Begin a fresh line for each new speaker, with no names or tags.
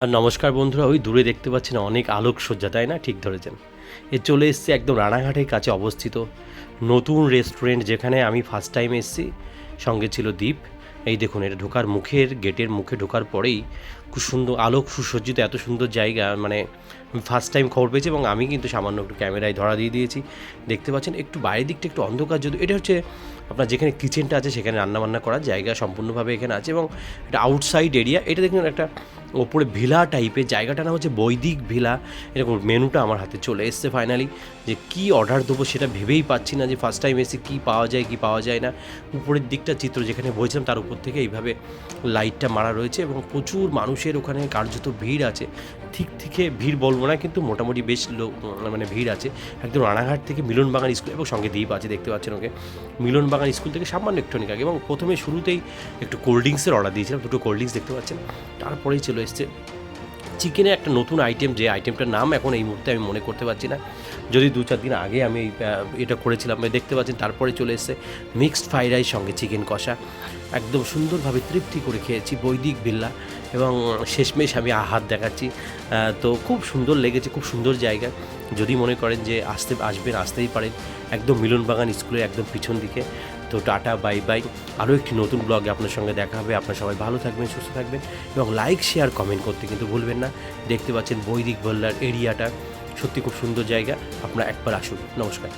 নমস্কার বন্ধুরা, ওই দূরে দেখতে পাচ্ছেন অনেক আলোকসজ্জা, তাই না? ঠিক ধরেছেন। এ চলে এসছে একদম রানাঘাটের কাছে অবস্থিত নতুন রেস্টুরেন্ট, যেখানে আমি ফার্স্ট টাইম এসেছি। সঙ্গে ছিল দ্বীপ। এই দেখুন, এটা ঢোকার গেটের মুখে ঢোকার পরেই খুব সুন্দর আলোক সুসজ্জিত এত সুন্দর জায়গা, মানে আমি ফার্স্ট টাইম খবর পেয়েছি এবং আমি কিন্তু সামান্য একটু ক্যামেরায় ধরা দিয়ে দিয়েছি। দেখতে পাচ্ছেন একটু বাইরের দিকটা একটু অন্ধকার, যদি এটা হচ্ছে আপনার যেখানে কিচেনটা আছে সেখানে রান্নাবান্না করার জায়গা সম্পূর্ণভাবে এখানে আছে এবং এটা আউটসাইড এরিয়া। এটা দেখুন একটা ওপরে ভিলা টাইপের, জায়গাটা নাম হচ্ছে বৈদিক ভিলা। এরকম মেনুটা আমার হাতে চলে এসছে ফাইনালি। যে কী অর্ডার দেবো সেটা ভেবেই পাচ্ছি না, যে ফার্স্ট টাইম এসে কী পাওয়া যায় কী পাওয়া যায় না। উপরের দিকটা চিত্র যেখানে বলছিলাম তার উপর থেকে এইভাবে লাইটটা মারা রয়েছে এবং প্রচুর মানুষের ওখানে কার্যত ভিড় আছে। ঠিক থেকে ভিড় বলবো না, কিন্তু মোটামুটি বেশ লোক, মানে ভিড় আছে। একদম রানাঘাট থেকে মিলনবাগান স্কুল এবং সঙ্গে দ্বীপ আছে, দেখতে পাচ্ছেন ওকে। মিলনবাগান স্কুল থেকে সামান্য একটুখানি আগে, এবং প্রথমে শুরুতেই একটু কোল্ড ড্রিঙ্কসের অর্ডার দিয়েছিলাম, দুটো কোল্ড ড্রিঙ্কস দেখতে পাচ্ছেন। তারপরেই চলে এসছে চিকেনে একটা নতুন আইটেম, যে আইটেমটার নাম এখন এই মুহূর্তে আমি মনে করতে পারছি না, যদি 2-4 দিন আগে আমি এটা করেছিলাম, দেখতে পাচ্ছেন। তারপরে চলে এসছে মিক্সড ফ্রাইড রাইস সঙ্গে চিকেন কষা। একদম সুন্দরভাবে তৃপ্তি করে খেয়েছি বৈদিক বিল্লা, এবং শেষমেশ আমি হাত দেখাচ্ছি। তো খুব সুন্দর লেগেছে, খুব সুন্দর জায়গা। যদি মনে করেন যে আসতেই পারেন, একদম মিলনবাগান স্কুলের একদম পিছন দিকে। তো টাটা, বাই বাই। আরও একটি নতুন ব্লগে আপনার সঙ্গে দেখা হবে। আপনারা সবাই ভালো থাকবেন, সুস্থ থাকবেন এবং লাইক, শেয়ার, কমেন্ট করতে কিন্তু ভুলবেন না। দেখতে পাচ্ছেন বৈদিক বল্লার এরিয়াটা সত্যি খুব সুন্দর জায়গা, আপনারা একবার আসুন। নমস্কার।